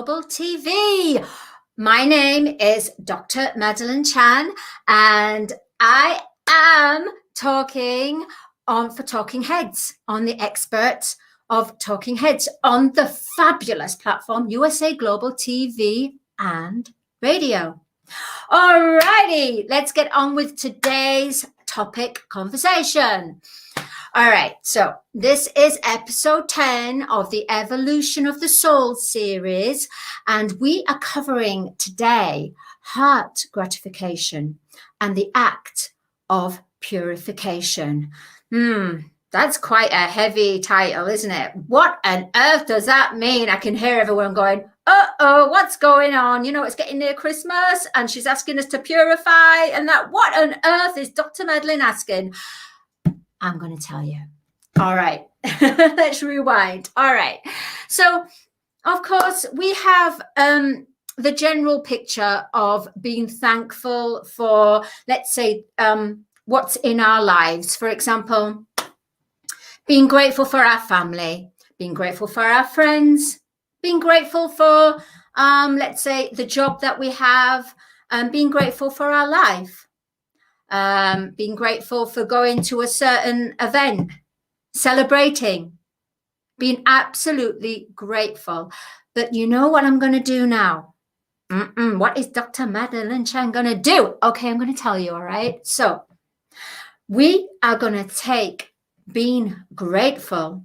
Global TV. My name is Dr. Madalene Chan, and I am talking for Talking Heads, on the experts of Talking Heads on the fabulous platform USA Global TV and radio. Alrighty, let's get on with today's topic conversation. All right, so this is episode 10 of the Evolution of the Soul series, and we are covering today heart gratification and the act of purification. That's quite a heavy title, isn't it? What on earth does that mean? I can hear everyone going, uh-oh, what's going on? You know, it's getting near Christmas and she's asking us to purify, and that what on earth is Dr. Madalene asking? I'm going to tell you. All right, let's rewind. All right. So, of course, we have the general picture of being thankful for, let's say, what's in our lives. For example, being grateful for our family, being grateful for our friends, being grateful for, let's say, the job that we have, being grateful for our life. Being grateful for going to a certain event, celebrating, being absolutely grateful. But you know what I'm going to do now? What is Dr. Madalene Chan going to do? Okay, I'm going to tell you, all right? So we are going to take being grateful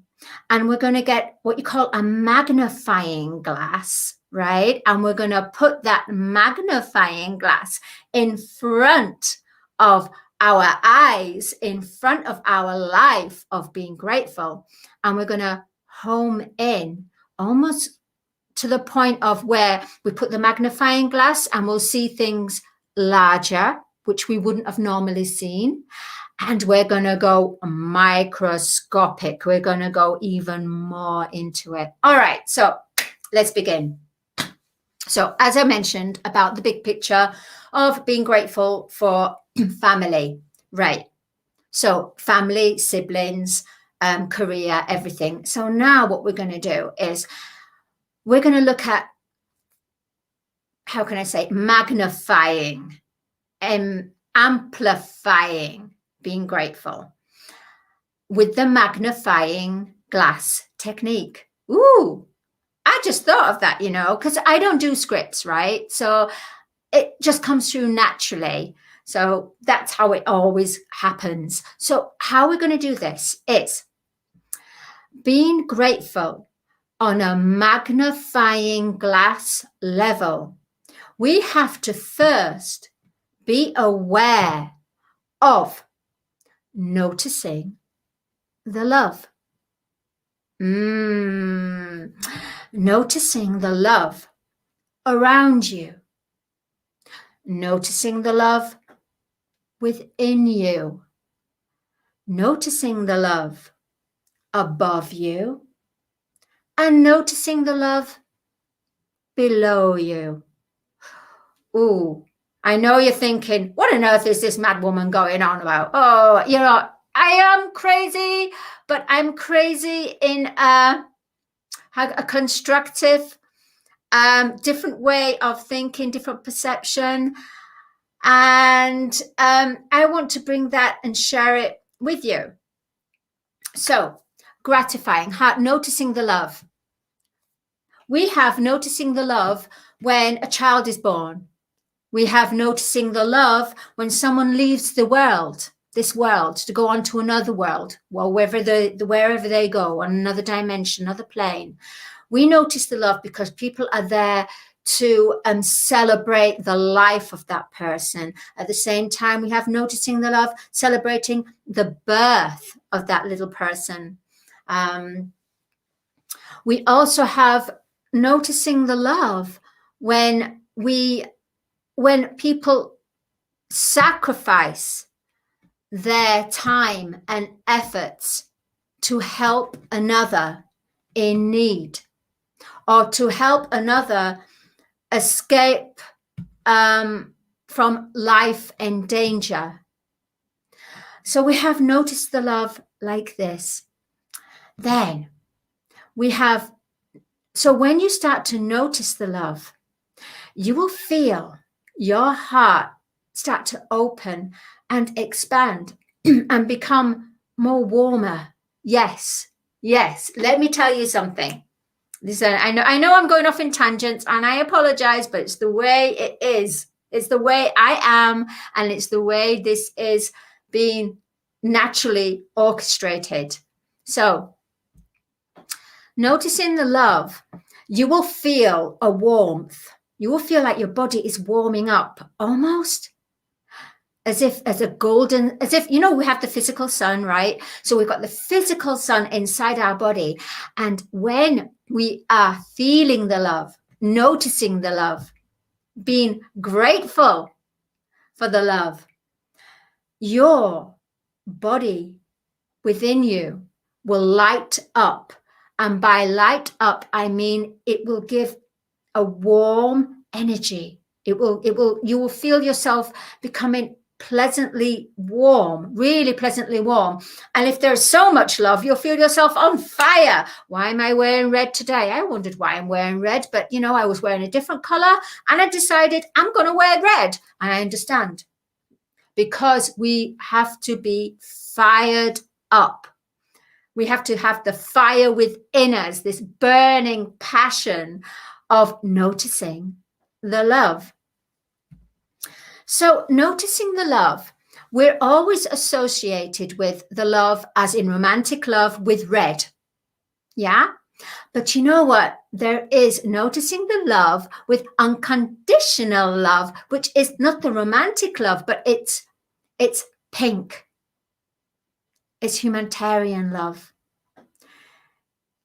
and we're going to get what you call a magnifying glass, right? And we're going to put that magnifying glass in front of our eyes, in front of our life of being grateful, and we're going to home in almost to the point of where we put the magnifying glass and we'll see things larger, which we wouldn't have normally seen, and we're going to go microscopic. We're going to go even more into it. All right, so let's begin. So as I mentioned about the big picture of being grateful for family, right? So family, siblings, career, everything. So now what we're going to do is we're going to look at, how can I say, magnifying and amplifying being grateful with the magnifying glass technique. Ooh, I just thought of that, you know, because I don't do scripts, right? So it just comes through naturally. So that's how it always happens. So how we're going to do this is being grateful on a magnifying glass level. We have to first be aware of noticing the love. Noticing the love around you. Noticing the love within you, noticing the love above you, and noticing the love below you. Ooh, I know you're thinking, what on earth is this mad woman going on about? Oh, you know, I am crazy, but I'm crazy in a constructive, different way of thinking, different perception. And I want to bring that and share it with you. So, gratifying, heart, noticing the love. We have noticing the love when a child is born. We have noticing the love when someone leaves the world, this world, to go on to another world, well, wherever they go, on another dimension, another plane. We notice the love because people are there to celebrate the life of that person. At the same time, we have noticing the love, celebrating the birth of that little person. We also have noticing the love when people sacrifice their time and efforts to help another in need, or to help another escape from life and danger. So we have noticed the love like this. Then we have So when you start to notice the love, you will feel your heart start to open and expand and become more warmer. Yes, yes. Let me tell you something. I know I'm going off in tangents, and I apologize, but it's the way it is. It's the way I am, and it's the way this is being naturally orchestrated. So, noticing the love, you will feel a warmth. You will feel like your body is warming up, almost as if we have the physical sun, right? So we've got the physical sun inside our body. And when we are feeling the love, noticing the love, being grateful for the love, your body within you will light up. And by light up, I mean it will give a warm energy. You will feel yourself becoming pleasantly warm, really pleasantly warm. And if there's so much love, you'll feel yourself on fire. Why am I wearing red today? I wondered why I'm wearing red, but I was wearing a different color, and I decided I'm going to wear red. And I understand, because we have to be fired up. We have to have the fire within us, this burning passion of noticing the love. So noticing the love, we're always associated with the love, as in romantic love, with red. Yeah? But you know what? There is noticing the love with unconditional love, which is not the romantic love, but it's pink. It's humanitarian love.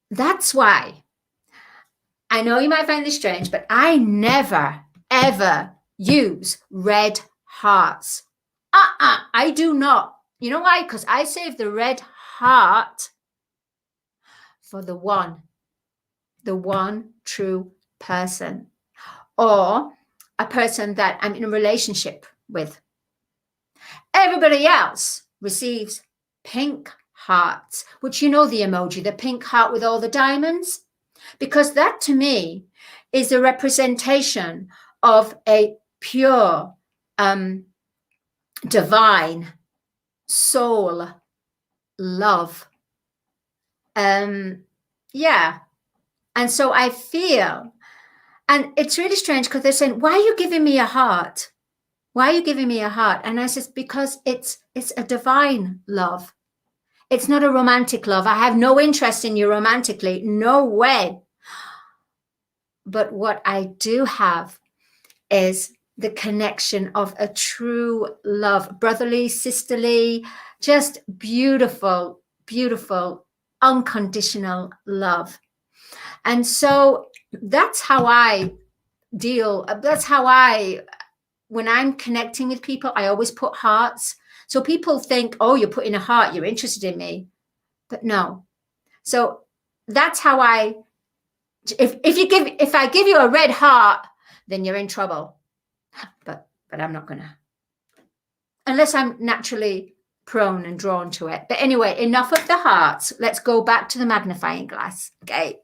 That's why, I know you might find this strange, but I never, ever use red hearts. I do not. You know why? Because I save the red heart for the one true person, or a person that I'm in a relationship with. Everybody else receives pink hearts, which the emoji, the pink heart with all the diamonds, because that to me is a representation of a pure, divine soul love. Yeah. And so I feel, and it's really strange because they're saying, why are you giving me a heart? Why are you giving me a heart? And I said, because it's a divine love. It's not a romantic love. I have no interest in you romantically. No way. But what I do have is the connection of a true love, brotherly, sisterly, just beautiful, beautiful, unconditional love. And so that's how I deal. When I'm connecting with people, I always put hearts. So people think, oh, you're putting a heart, you're interested in me. But no. So that's how if I give you a red heart, then you're in trouble. But I'm not gonna, unless I'm naturally prone and drawn to it. But anyway, enough of the hearts. Let's go back to the magnifying glass. Okay.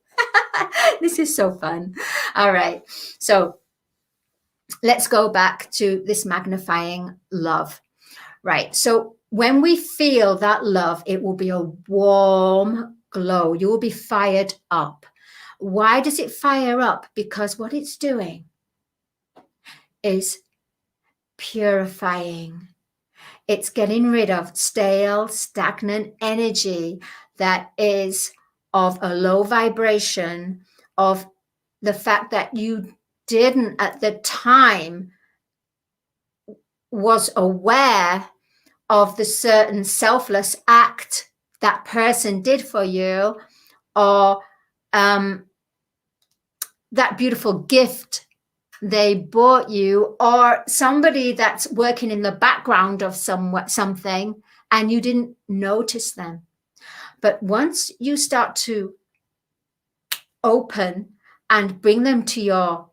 This is so fun. All right. So let's go back to this magnifying love. Right. So when we feel that love, it will be a warm glow. You will be fired up. Why does it fire up? Because what it's doing is purifying. It's getting rid of stale, stagnant energy that is of a low vibration, of the fact that you didn't at the time was aware of the certain selfless act that person did for you, or that beautiful gift they bought you, or somebody that's working in the background of something, and you didn't notice them. But once you start to open and bring them to your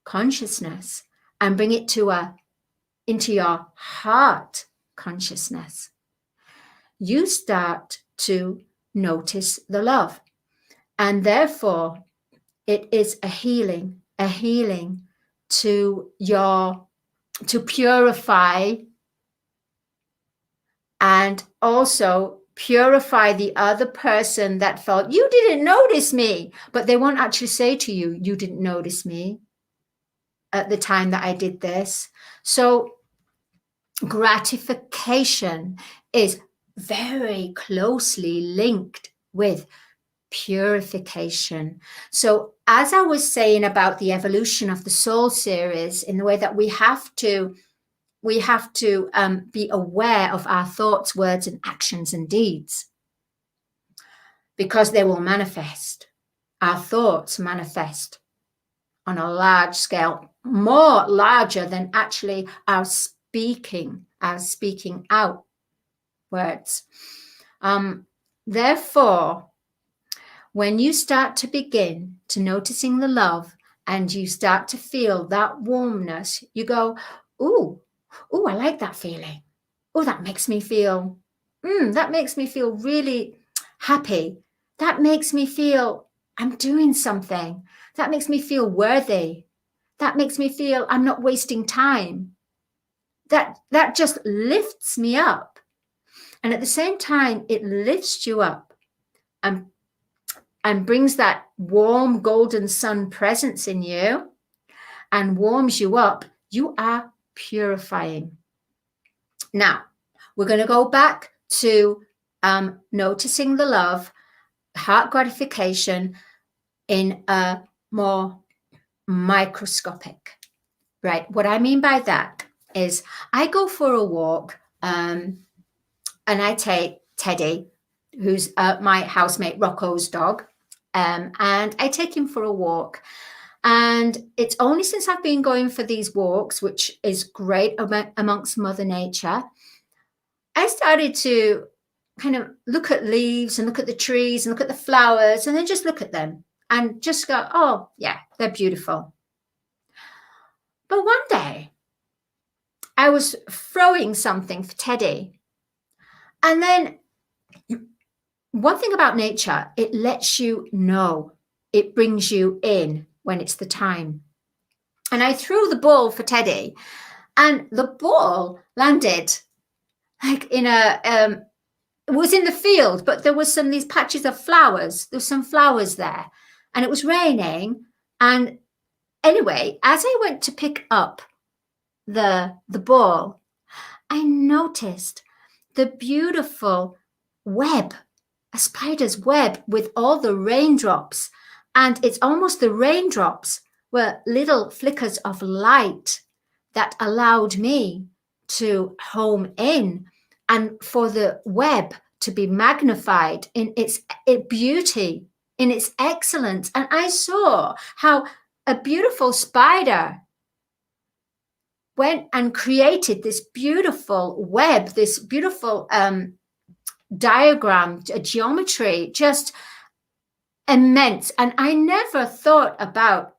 consciousness and bring it into your heart consciousness, you start to notice the love. And therefore, It is a healing to purify, and also purify the other person that felt you didn't notice me, but they won't actually say to you, you didn't notice me at the time that I did this. So gratification is very closely linked with purification. So as I was saying about the evolution of the soul series, in the way that we have to be aware of our thoughts, words, and actions and deeds, because they will manifest. Our thoughts manifest on a large scale, more larger than actually our speaking out words. Therefore, when you start to begin to noticing the love and you start to feel that warmness, you go, ooh, I like that feeling. Oh, that makes me feel really happy. That makes me feel I'm doing something. That makes me feel worthy. That makes me feel I'm not wasting time. That just lifts me up. And at the same time, it lifts you up and brings that warm golden sun presence in you and warms you up. You are purifying. Now, we're going to go back to noticing the love, heart gratification in a more microscopic, right? What I mean by that is I go for a walk and I take Teddy, who's my housemate Rocco's dog, and I take him for a walk. And it's only since I've been going for these walks, which is great amongst Mother Nature, I started to kind of look at leaves and look at the trees and look at the flowers and then just look at them and just go, oh, yeah, they're beautiful. But one day I was throwing something for Teddy. And then one thing about nature, it lets you know, it brings you in when it's the time. And I threw the ball for Teddy and the ball landed like in it was in the field, but there was these patches of flowers. There was some flowers there and it was raining. And anyway, as I went to pick up the ball, I noticed the beautiful web, a spider's web with all the raindrops. And it's almost the raindrops were little flickers of light that allowed me to home in and for the web to be magnified in its beauty, in its excellence. And I saw how a beautiful spider went and created this beautiful web, this beautiful diagram, a geometry, just immense. And I never thought about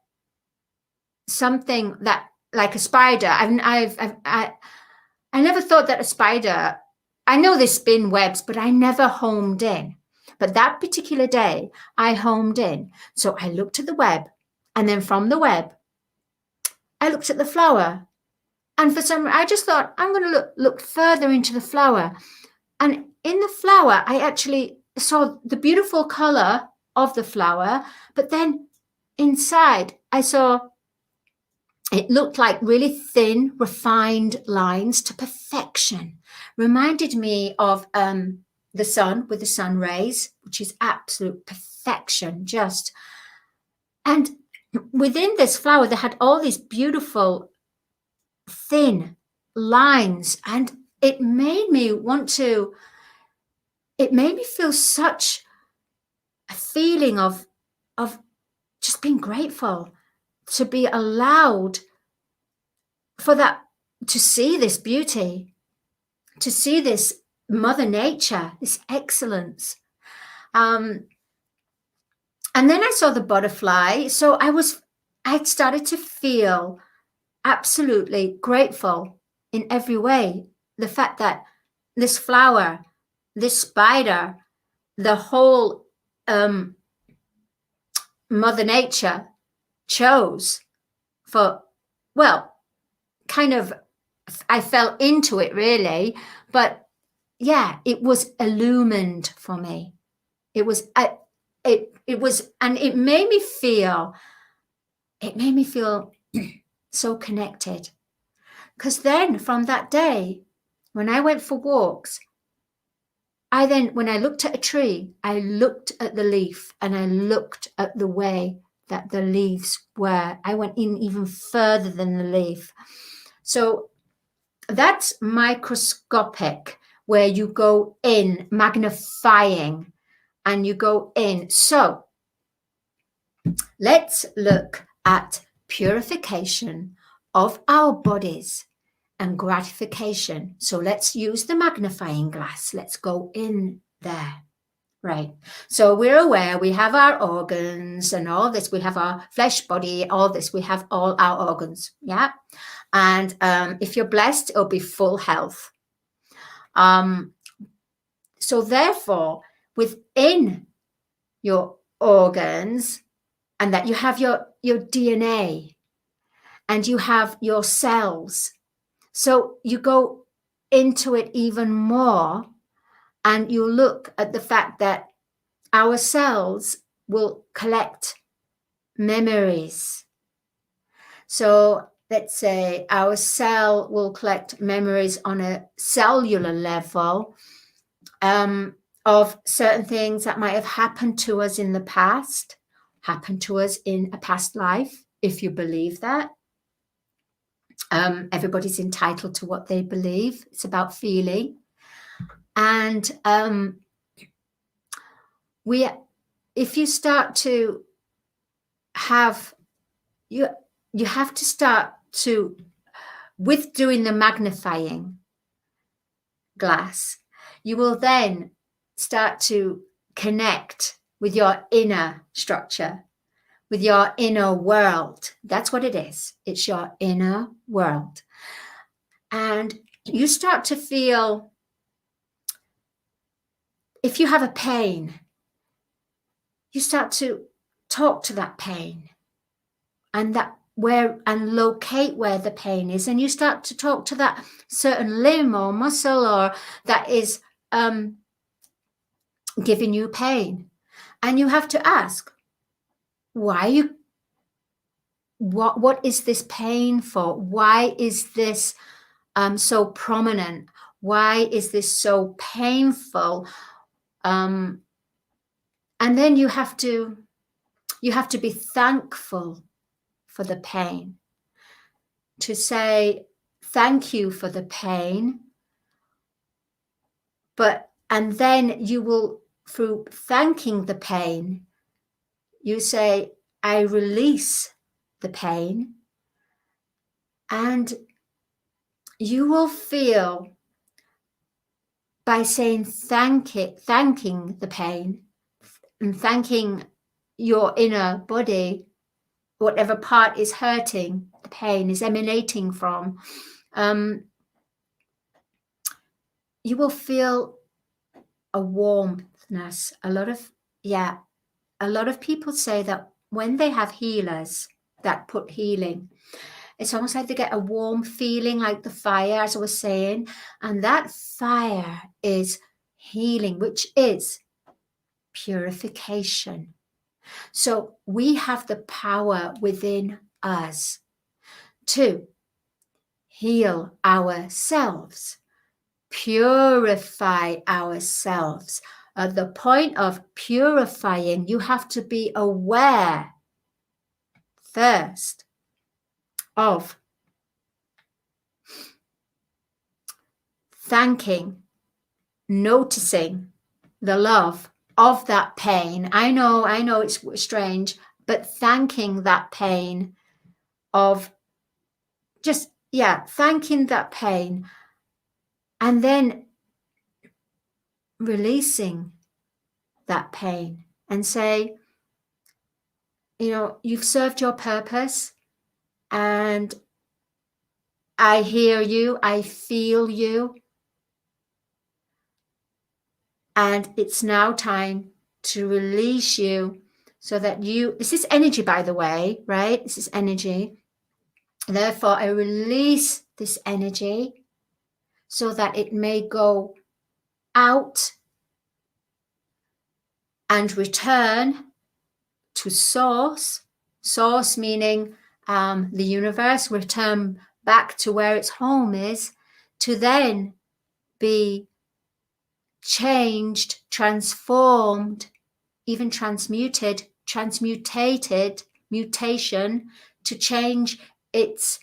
something that like a spider. I never thought that a spider, I know they spin webs, but I never homed in. But that particular day, I homed in. So I looked at the web, and then from the web, I looked at the flower. And for some reason, I just thought, I'm going to look further into the flower. And in the flower, I actually saw the beautiful color of the flower. But then inside, I saw it looked like really thin, refined lines to perfection. Reminded me of the sun with the sun rays, which is absolute perfection, just. And within this flower, they had all these beautiful thin lines, and it made me feel such a feeling of just being grateful to be allowed for that, to see this beauty, to see this Mother Nature, this excellence. And then I saw the butterfly. So I started to feel absolutely grateful in every way. The fact that this flower, this spider, the whole Mother Nature chose for, well, kind of, I fell into it really, but yeah, it was illumined for me. It was, it was, and it made me feel so connected. Because then from that day, when I went for walks, when I looked at a tree, I looked at the leaf and I looked at the way that the leaves were. I went in even further than the leaf. So that's microscopic, where you go in, magnifying, and you go in. So let's look at purification of our bodies and gratification. So let's use the magnifying glass. Let's go in there. Right. So we're aware we have our organs and all this. We have our flesh body, all this. We have all our organs. Yeah. And if you're blessed, it'll be full health. So therefore, within your organs, and that you have your DNA and you have your cells. So you go into it even more, and you look at the fact that our cells will collect memories. So let's say our cell will collect memories on a cellular level of certain things that might have happened to us in the past, happened to us in a past life, if you believe that. Everybody's entitled to what they believe. It's about feeling. And if you start to have, you have to start to, with doing the magnifying glass, you will then start to connect with your inner structure, with your inner world. That's what it is. It's your inner world. And you start to feel, if you have a pain, you start to talk to that pain and locate where the pain is. And you start to talk to that certain limb or muscle or that is giving you pain. And you have to ask, what is this pain for? Why is this so prominent? Why is this so painful? And then you have to be thankful for the pain, to say thank you for the pain. And then you will, through thanking the pain, you say, I release the pain, and you will feel, by saying thanking the pain and thanking your inner body, whatever part is hurting, the pain is emanating from, you will feel a warmthness. A lot of people say that when they have healers that put healing, it's almost like they get a warm feeling, like the fire, as I was saying. And that fire is healing, which is purification. So we have the power within us to heal ourselves, purify ourselves. At the point of purifying, you have to be aware first of thanking, noticing the love of that pain. I know it's strange, but thanking that pain of just, thanking that pain, and then releasing that pain and say, you've served your purpose, and I hear you, I feel you, and it's now time to release you so that this is energy, by the way, right? This is energy. Therefore, I release this energy so that it may go out and return to source. Source meaning the universe, return back to where its home is, to then be changed, transformed, even transmutated, mutation, to change its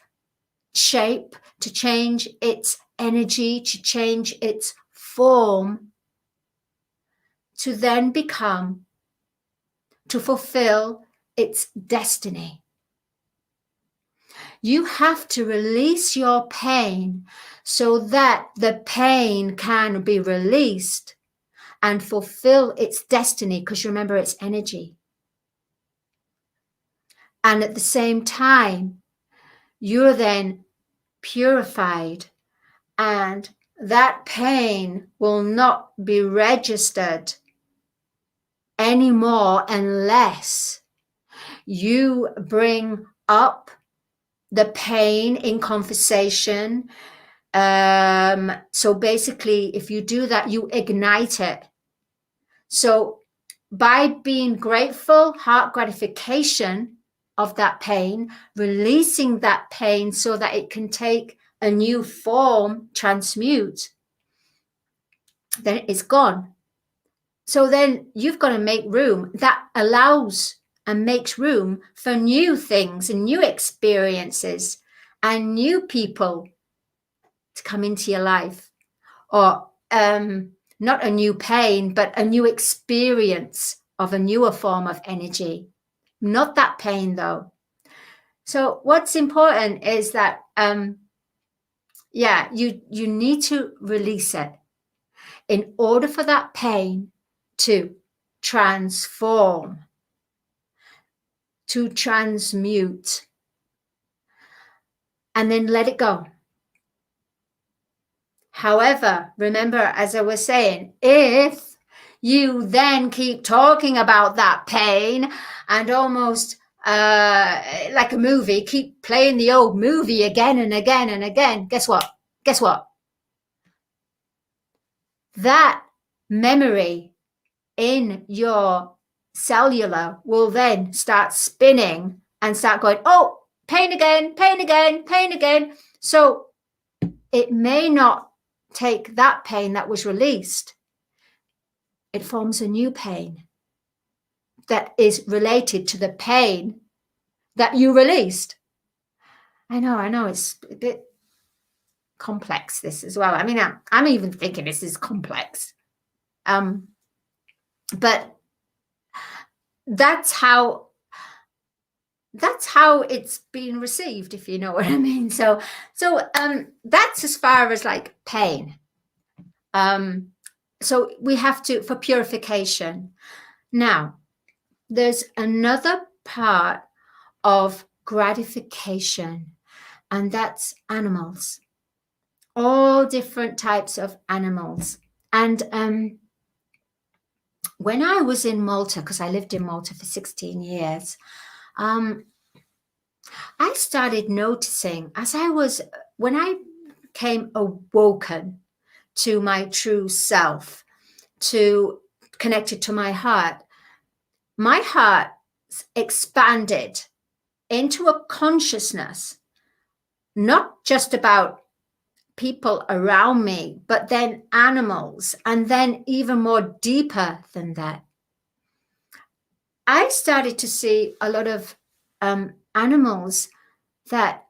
shape, to change its energy, to change its form, to then become, to fulfill its destiny. You have to release your pain so that the pain can be released and fulfill its destiny, because remember, it's energy. And at the same time, you're then purified, and that pain will not be registered anymore unless you bring up the pain in conversation. So basically, if you do that, you ignite it. So by being grateful, heart gratification of that pain, releasing that pain so that it can take a new form, transmute, then it's gone. So then you've got to make room that allows and makes room for new things and new experiences and new people to come into your life, or not a new pain, but a new experience of a newer form of energy. Not that pain though. So what's important is that, you need to release it in order for that pain to transform, to transmute, and then let it go. However, remember, as I was saying, if you then keep talking about that pain and almost like a movie, keep playing the old movie again and again and again, guess what? Guess what? That memory in your cellular will then start spinning and start going, oh, pain again, pain again, pain again. So it may not take that pain that was released. It forms a new pain that is related to the pain that you released. I know, it's a bit complex, this as well. I mean, I'm even thinking this is complex. But that's how it's being received, if you know what I mean. So that's as far as like pain. So we have to, for purification. Now, there's another part of gratification, and that's animals. All different types of animals. And when I was in Malta, because I lived in Malta for 16 years, I started noticing when I became awoken to my true self, to connected to my heart expanded into a consciousness, not just about people around me, but then animals, and then even more deeper than that. I started to see a lot of animals that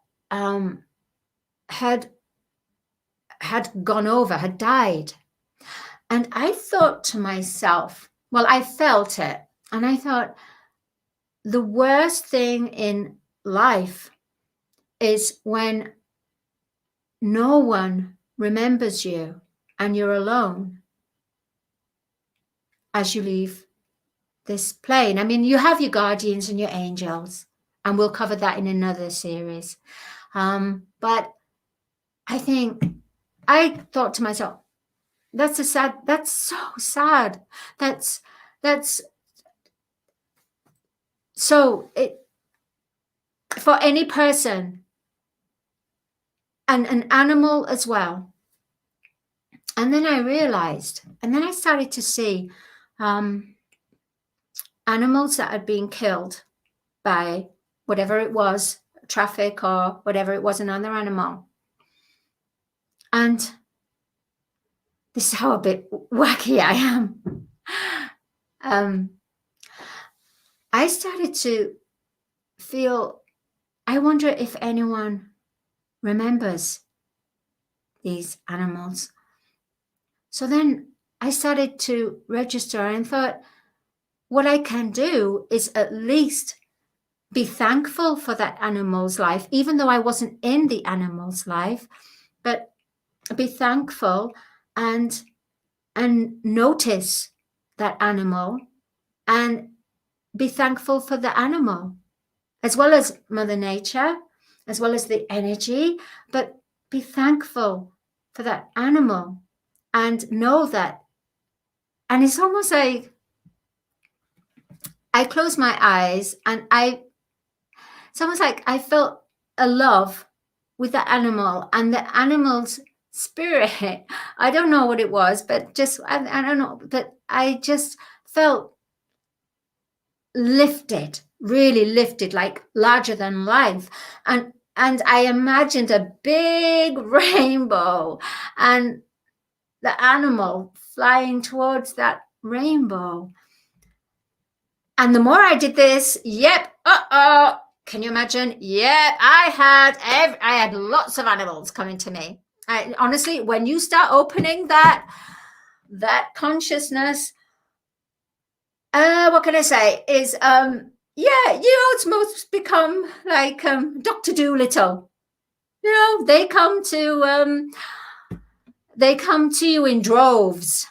had gone over, had died. And I thought to myself, well, I felt it, and I thought, the worst thing in life is when no one remembers you and you're alone as you leave this plane. I mean, you have your guardians and your angels, and we'll cover that in another series. But I thought to myself, that's so sad. That's So for any person and an animal as well. And then I realized, and then I started to see animals that had been killed by whatever it was, traffic or whatever it was, another animal. And this is how a bit wacky I am. I started to feel, I wonder if anyone remembers these animals. So then I started to register and thought, what I can do is at least be thankful for that animal's life, even though I wasn't in the animal's life, but be thankful and notice that animal and be thankful for the animal, as well as Mother Nature, as well as the energy, but be thankful for that animal and know that. And it's almost like I close my eyes and it's almost like I felt a love with the animal and the animal's spirit. I don't know what it was, but just, I don't know, but I just felt lifted, really lifted, like larger than life. And I imagined a big rainbow and the animal flying towards that rainbow. And the more I did this, can you imagine? Yeah, I had lots of animals coming to me. Honestly, when you start opening that consciousness, what can I say? Is you almost become like Dr. Dolittle. You know, they come to you in droves,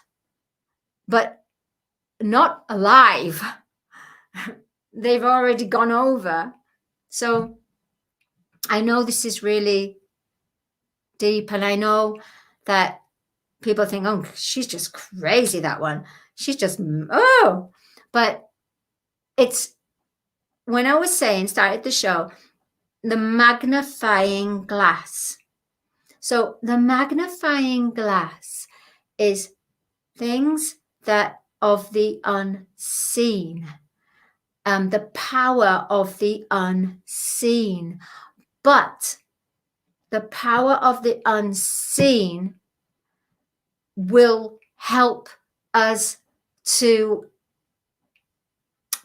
but not alive. They've already gone over. So I know this is really deep, and I know that people think, oh, she's just crazy, that one. She's just, oh. But it's, when I was saying, started the show, the magnifying glass. So the magnifying glass is things that of the unseen, the power of the unseen. But the power of the unseen will help us to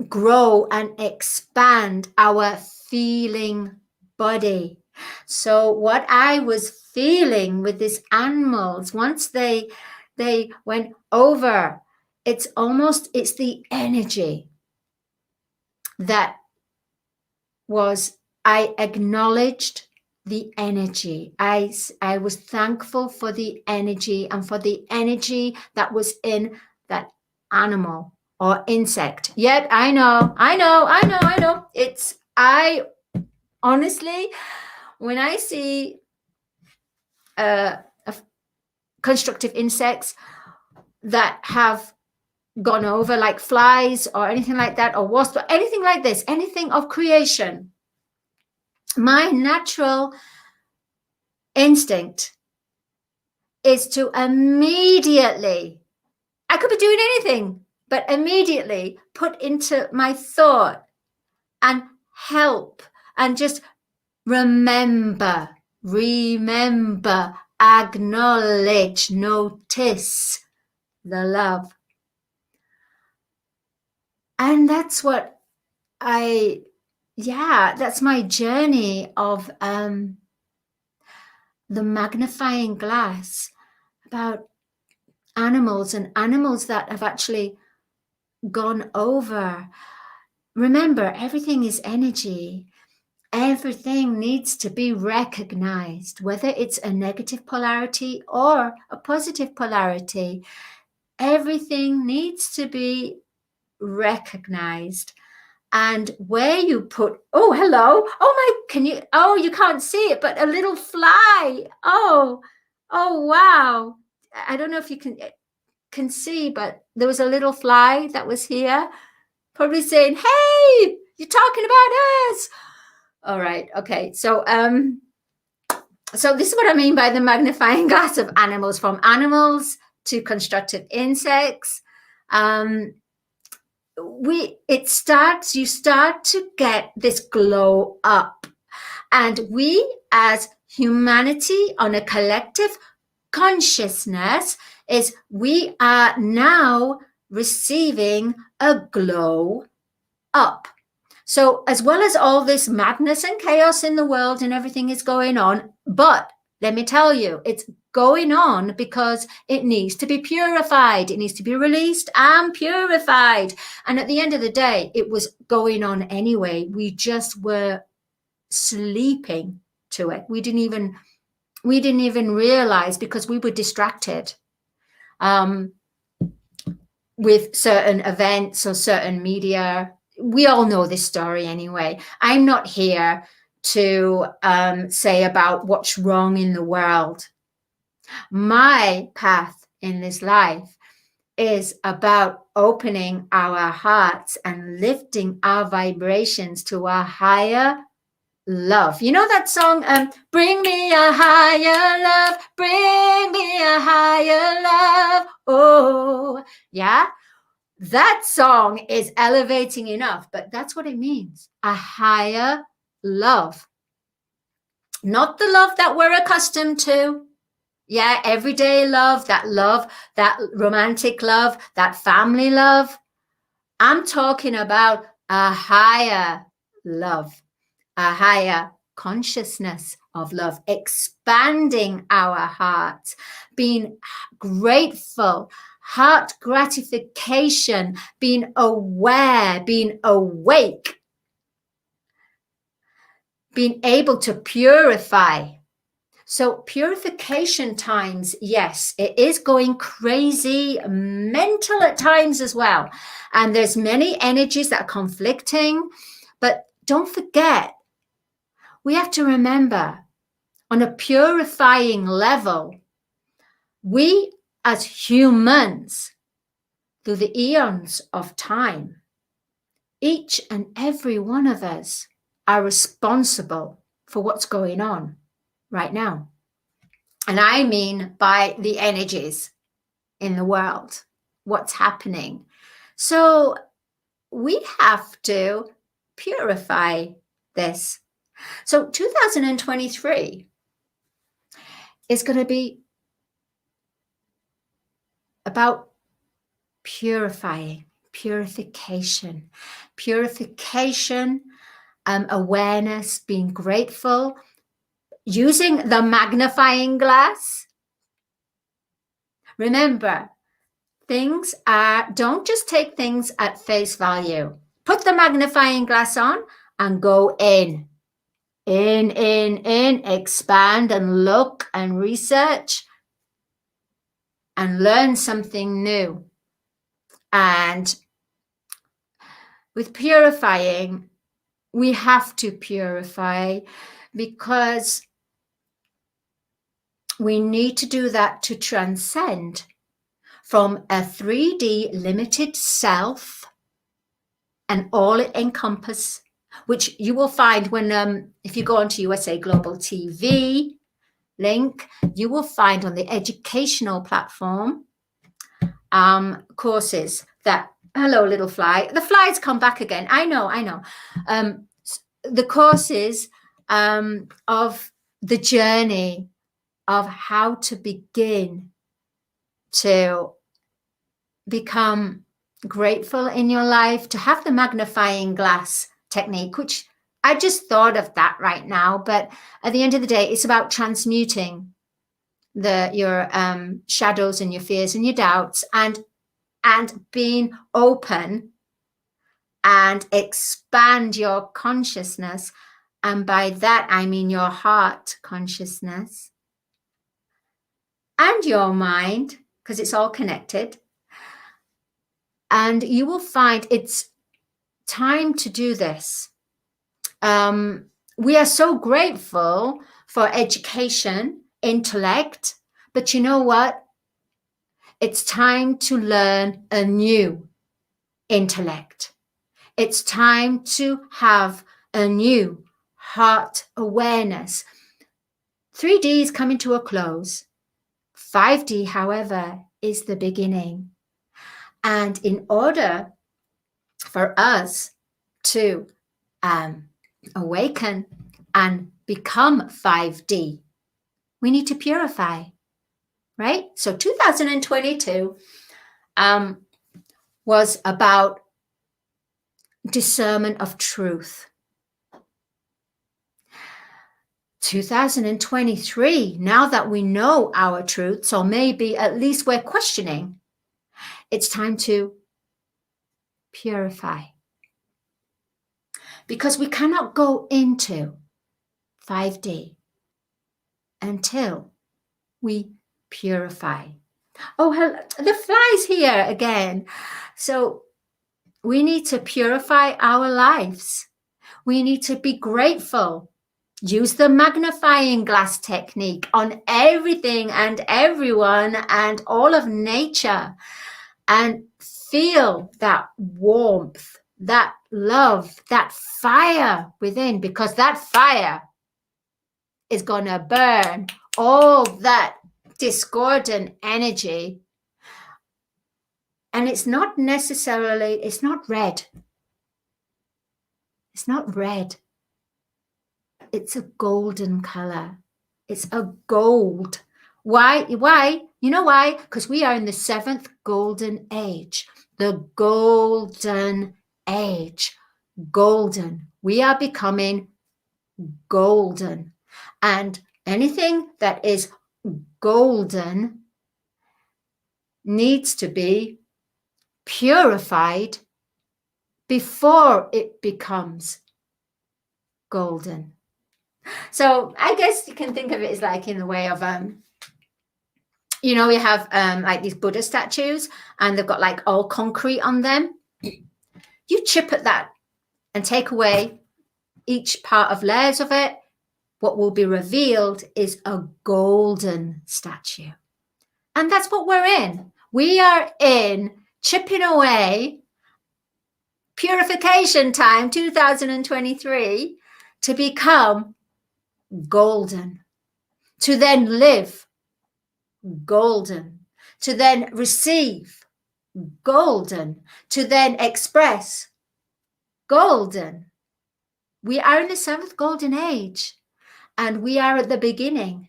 grow and expand our feeling body. So what I was feeling with these animals, once they went over, it's the energy that was, I acknowledged the energy. I was thankful for the energy and for the energy that was in that animal or insect. Yet I know. It's, I honestly, when I see constructive insects that have gone over, like flies or anything like that, or wasps, or anything like this, anything of creation, my natural instinct is to immediately, I could be doing anything, but immediately put into my thought and help and just remember, acknowledge, notice the love. And that's what that's my journey of the magnifying glass, about animals and animals that have actually gone over. Remember, everything is energy. Everything needs to be recognized, whether it's a negative polarity or a positive polarity. Everything needs to be recognized. And where you put, oh, hello, you can't see it, but a little fly. Oh, wow. I don't know if you can see, but there was a little fly that was here, probably saying, hey, You're talking about us. All right. Okay. So this is what I mean by the magnifying glass of animals, from animals to constructed insects. You start to get this glow up, and we as humanity on a collective consciousness we are now receiving a glow up. So as well as all this madness and chaos in the world and everything is going on, but let me tell you, it's going on because it needs to be purified. It needs to be released and purified. And at the end of the day, it was going on anyway. We just were sleeping to it. We didn't even realize, because we were distracted with certain events or certain media. We all know this story anyway. I'm not here to say about what's wrong in the world. My path in this life is about opening our hearts and lifting our vibrations to a higher love. You know that song, bring me a higher love, bring me a higher love. Oh, yeah. That song is elevating enough, but that's what it means. A higher love. Not the love that we're accustomed to. Yeah, everyday love, that romantic love, that family love. I'm talking about a higher love, a higher consciousness of love, expanding our hearts, being grateful, heart gratification, being aware, being awake, being able to purify. So purification times, yes, it is going crazy, mental at times as well. And there's many energies that are conflicting, but don't forget, we have to remember, on a purifying level, we as humans, through the eons of time, each and every one of us are responsible for what's going on right now. And I mean by the energies in the world, what's happening. So we have to purify this. So 2023 is going to be about purification, awareness, being grateful, using the magnifying glass. Remember, don't just take things at face value. Put the magnifying glass on and go in, expand and look and research and learn something new. And with purifying, we have to purify because we need to do that to transcend from a 3D limited self and all it encompasses, which you will find when, if you go onto USA Global TV link, you will find on the educational platform courses that, hello little fly, the flies come back again. I know. The courses of the journey of how to begin to become grateful in your life, to have the magnifying glass technique, which I just thought of that right now. But at the end of the day, it's about transmuting your shadows and your fears and your doubts, and being open and expand your consciousness. And by that, I mean your heart consciousness and your mind, because it's all connected. And you will find it's time to do this. We are so grateful for education, intellect, but you know what? It's time to learn a new intellect. It's time to have a new heart awareness. 3D is coming to a close. 5D, however, is the beginning. And in order for us to awaken and become 5D, we need to purify, right? So 2022 was about discernment of truth. 2023, now that we know our truths, or maybe at least we're questioning, it's time to purify. Because we cannot go into 5D until we purify. Oh, hello, the flies here again. So we need to purify our lives. We need to be grateful. Use the magnifying glass technique on everything and everyone and all of nature, and feel that warmth, that love, that fire within, because that fire is going to burn all that discordant energy. And it's not necessarily, it's not red. It's not red. It's a golden color. It's a gold. Why? You know why? Because we are in the 7th golden age. The golden age. Golden. We are becoming golden. And anything that is golden needs to be purified before it becomes golden. So I guess you can think of it as like in the way of, you know, we have like these Buddha statues and they've got like all concrete on them. You chip at that and take away each part of layers of it. What will be revealed is a golden statue. And that's what we're in. We are in chipping away purification time 2023 to become golden, to then live golden, to then receive golden, to then express golden. We are in the 7th golden age and we are at the beginning.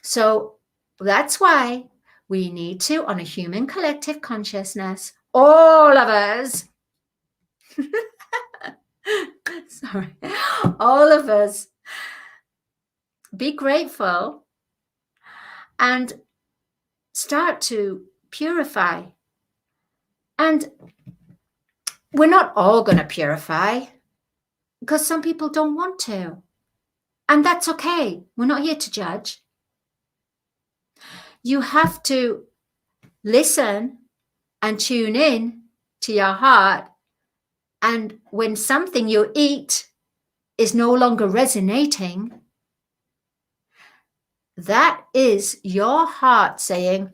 So that's why we need to, on a human collective consciousness, all of us, sorry, all of us, be grateful and start to purify. And we're not all going to purify because some people don't want to. And that's okay. We're not here to judge. You have to listen and tune in to your heart. And when something you eat is no longer resonating, that is your heart saying,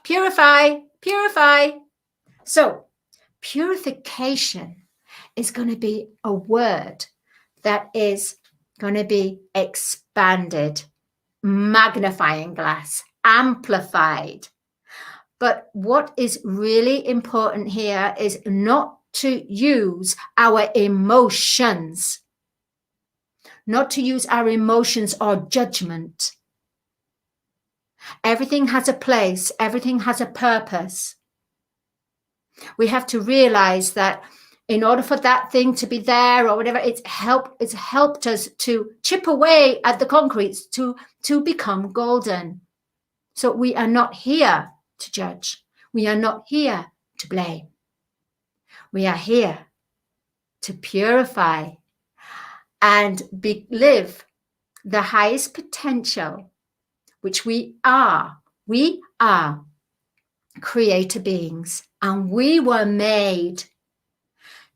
purify, purify. So purification is going to be a word that is going to be expanded, magnifying glass, amplified. But what is really important here is not to use our emotions, not to use our emotions or judgment. Everything has a place. Everything has a purpose. We have to realize that in order for that thing to be there or whatever, it's helped us to chip away at the concrete to become golden. So we are not here to judge. We are not here to blame. We are here to purify and live the highest potential, which we are. We are creator beings, and we were made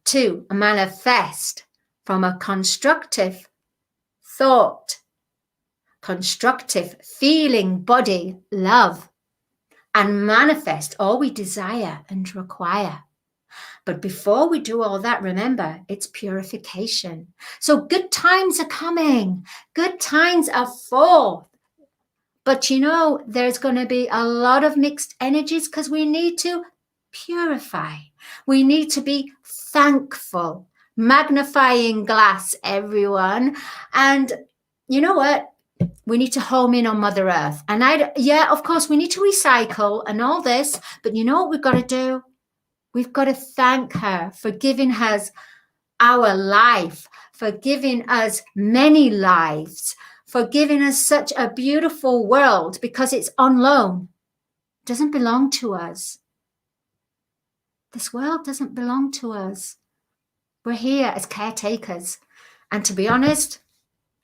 to manifest from a constructive thought, constructive feeling, body, love, and manifest all we desire and require. But before we do all that, remember, it's purification. So good times are coming. Good times are full. But you know, there's going to be a lot of mixed energies because we need to purify. We need to be thankful. Magnifying glass, everyone. And you know what? We need to home in on Mother Earth. And of course, we need to recycle and all this. But you know what we've got to do? We've got to thank her for giving us our life, for giving us many lives, for giving us such a beautiful world, because it's on loan. It doesn't belong to us. This world doesn't belong to us. We're here as caretakers. And to be honest,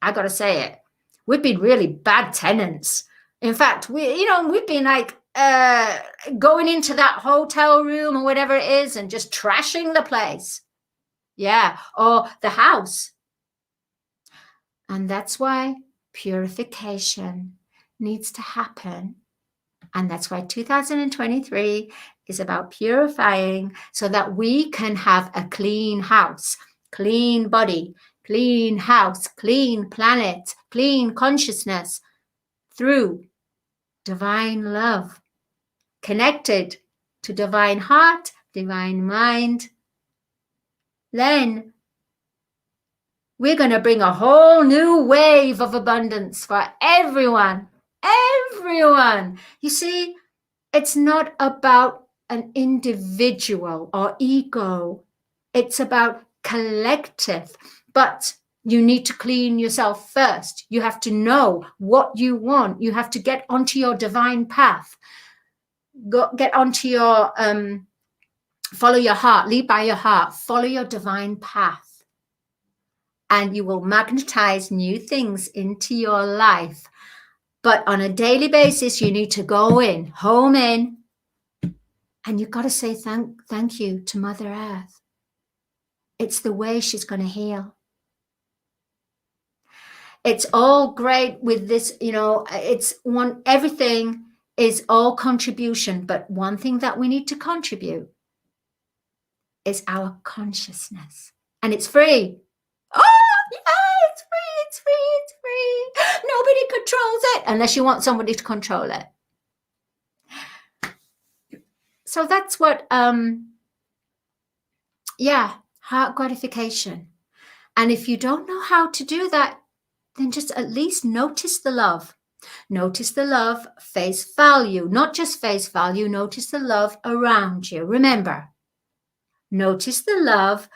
I got to say it, we've been really bad tenants. In fact, we've been like going into that hotel room or whatever it is and just trashing the place. Yeah, or the house. And that's why purification needs to happen. And that's why 2023 is about purifying so that we can have a clean house, clean body, clean house, clean planet, clean consciousness through divine love, connected to divine heart, divine mind. Then we're going to bring a whole new wave of abundance for everyone. Everyone. You see, it's not about an individual or ego. It's about collective. But you need to clean yourself first. You have to know what you want. You have to get onto your divine path. Get onto your, follow your heart, lead by your heart, follow your divine path. And you will magnetize new things into your life. But on a daily basis, you need to go in, home in, and you've got to say thank you to Mother Earth. It's the way she's going to heal. It's all great with this, everything is all contribution, but one thing that we need to contribute is our consciousness. And it's free. Oh, yeah, it's free, it's free, it's free. Nobody controls it unless you want somebody to control it. So that's what, heart gratification. And if you don't know how to do that, then just at least notice the love. Notice the love, face value, not just face value, notice the love around you. Remember, notice the love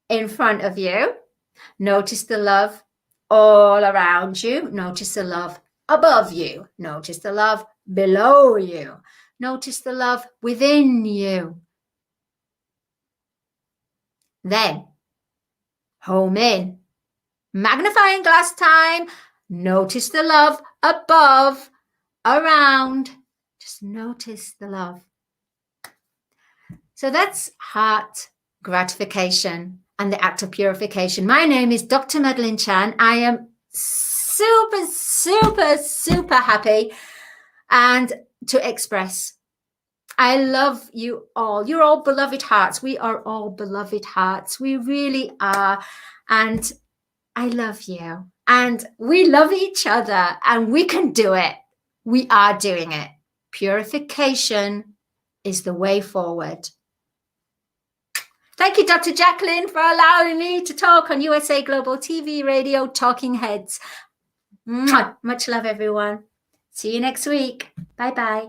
in front of you. Notice the love all around you. Notice the love above you. Notice the love below you. Notice the love within you. Then, home in. Magnifying glass time. Notice the love above, around. Just notice the love. So that's heart gratification and the act of purification. My name is Dr. Madalene Chan. I am super, super, super happy and to express. I love you all. You're all beloved hearts. We are all beloved hearts. We really are. And I love you. And we love each other. And we can do it. We are doing it. Purification is the way forward. Thank you, Dr. Jacqueline, for allowing me to talk on USA Global TV Radio Talking Heads. Mwah. Much love, everyone. See you next week. Bye-bye.